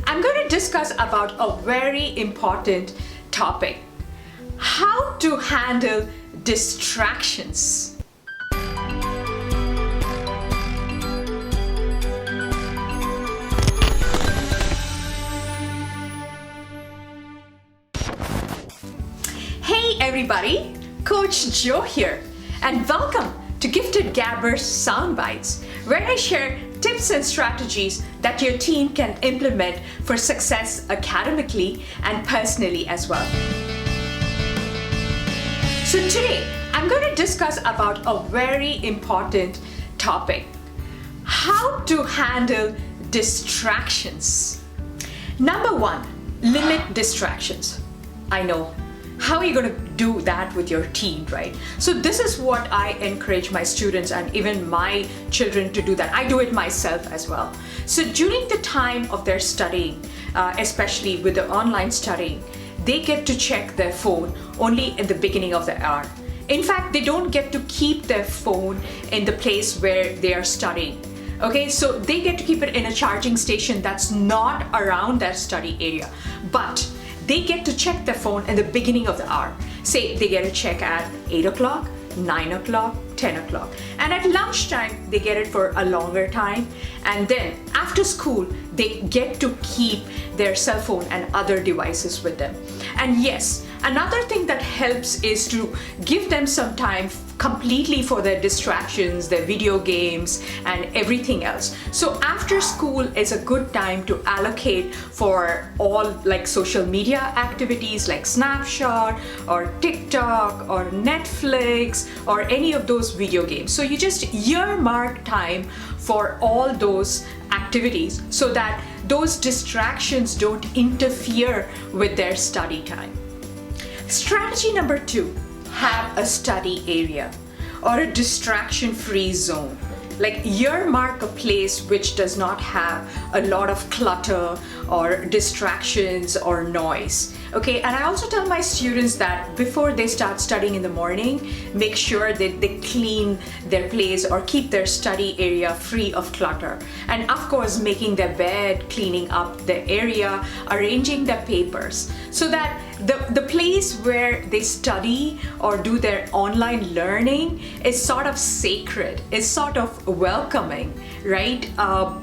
I'm going to discuss about a very important topic: how to handle distractions. Hey everybody, Coach Joe here, and welcome to Gifted Gabber's Soundbites, where I share tips and strategies that your team can implement for success academically and personally as well. So today, I'm going to discuss about a very important topic: how to handle distractions. Number one, limit distractions. I know. How are you going to do that with your team, right? So this is what I encourage my students and even my children to do that. I do it myself as well. So during the time of their studying, especially with the online studying, they get to check their phone only in the beginning of the hour. In fact, they don't get to keep their phone in the place where they are studying. Okay, so they get to keep it in a charging station that's not around their study area, but they get to check their phone in the beginning of the hour. Say they get a check at 8 o'clock, 9 o'clock, 10 o'clock. And at lunchtime, they get it for a longer time. And then after school, they get to keep their cell phone and other devices with them. And yes, another thing that helps is to give them some time completely for their distractions, their video games, and everything else. So after school is a good time to allocate for all like social media activities like Snapchat or TikTok or Netflix or any of those video games. So you just earmark time for all those activities so that those distractions don't interfere with their study time. Strategy number two: have a study area or a distraction-free zone. Like earmark a place which does not have a lot of clutter or distractions or noise. Okay, and I also tell my students that before they start studying in the morning, make sure that they clean their place or keep their study area free of clutter. And of course, making their bed, cleaning up the area, arranging their papers, so that the place where they study or do their online learning is sort of sacred, is sort of welcoming, right?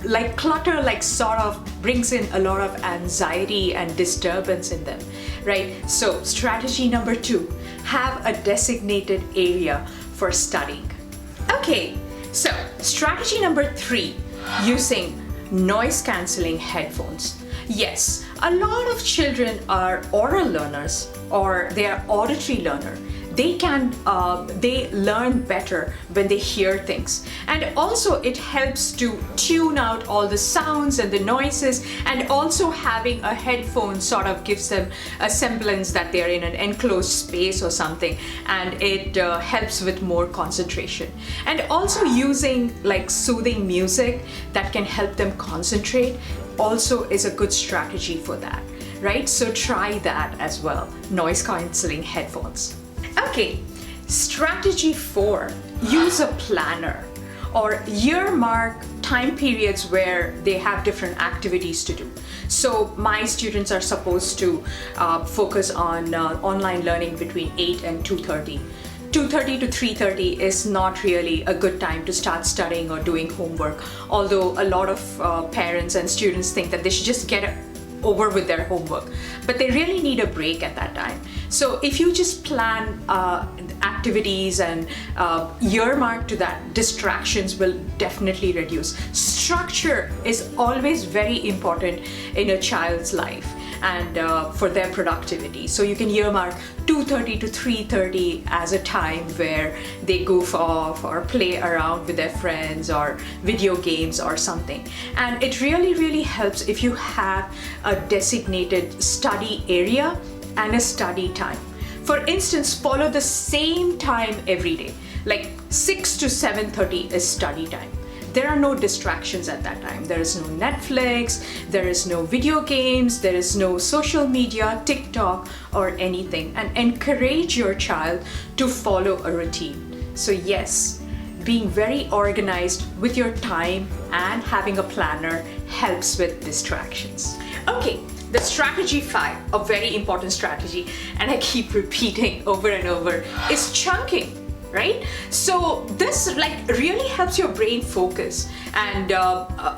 Like clutter sort of brings in a lot of anxiety and disturbance in them, right? So strategy number two, have a designated area for studying. Okay, so strategy number three, using noise cancelling headphones. Yes, a lot of children are oral learners or they are auditory learner. They learn better when they hear things, and also it helps to tune out all the sounds and the noises, and also having a headphone sort of gives them a semblance that they're in an enclosed space or something, and it helps with more concentration. And also using like soothing music that can help them concentrate also is a good strategy for that, right? So try that as well, noise cancelling headphones. Okay, strategy four, use a planner or earmark time periods where they have different activities to do. So my students are supposed to focus on online learning between 8 and 2:30. 2:30 to 3:30 is not really a good time to start studying or doing homework, although a lot of parents and students think that they should just get over with their homework, but they really need a break at that time. So if you just plan activities and earmark to that, distractions will definitely reduce. Structure is always very important in a child's life and for their productivity. So you can earmark 2:30 to 3:30 as a time where they goof off or play around with their friends or video games or something. And it really, really helps if you have a designated study area and a study time. For instance, follow the same time every day, like 6 to 7:30 is study time. There are no distractions at that time. There is no Netflix, there is no video games, there is no social media, TikTok, or anything. And encourage your child to follow a routine. So yes, being very organized with your time and having a planner helps with distractions. Okay, the strategy 5, a very important strategy, and I keep repeating over and over, is chunking. Right? So this really helps your brain focus and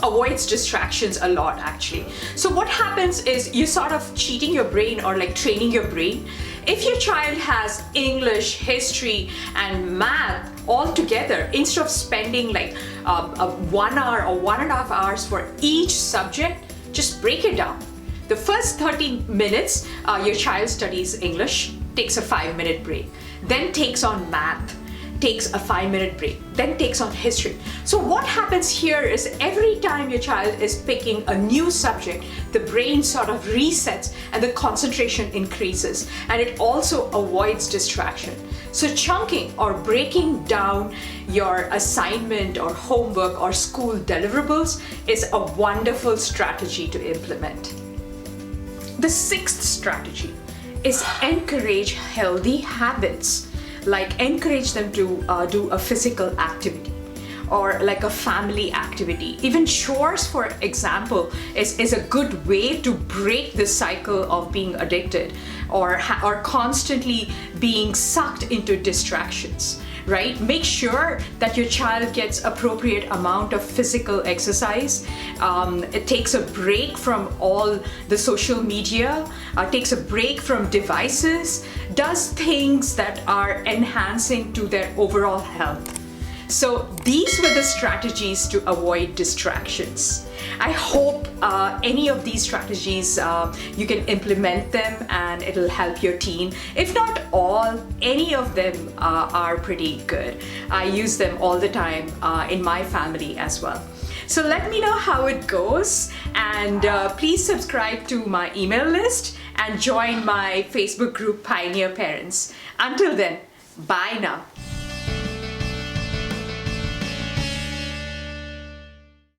avoids distractions a lot actually. So what happens is you sort of cheating your brain or training your brain. If your child has English, history and math all together, instead of spending 1 hour or 1.5 hours for each subject, just break it down. The first 30 minutes, your child studies English, takes a 5-minute break, then takes on math, takes a 5-minute break, then takes on history. So what happens here is every time your child is picking a new subject, the brain sort of resets and the concentration increases, and it also avoids distraction. So chunking or breaking down your assignment or homework or school deliverables is a wonderful strategy to implement. The 6th strategy is encourage healthy habits. Encourage them to do a physical activity or a family activity. Even chores, for example, is a good way to break the cycle of being addicted or constantly being sucked into distractions. Right? Make sure that your child gets appropriate amount of physical exercise. It takes a break from all the social media, takes a break from devices, does things that are enhancing to their overall health. So these were the strategies to avoid distractions. I hope any of these strategies you can implement them and it'll help your teen. If not all, any of them are pretty good. I use them all the time in my family as well. So let me know how it goes, and please subscribe to my email list and join my Facebook group Pioneer Parents. Until then, bye now.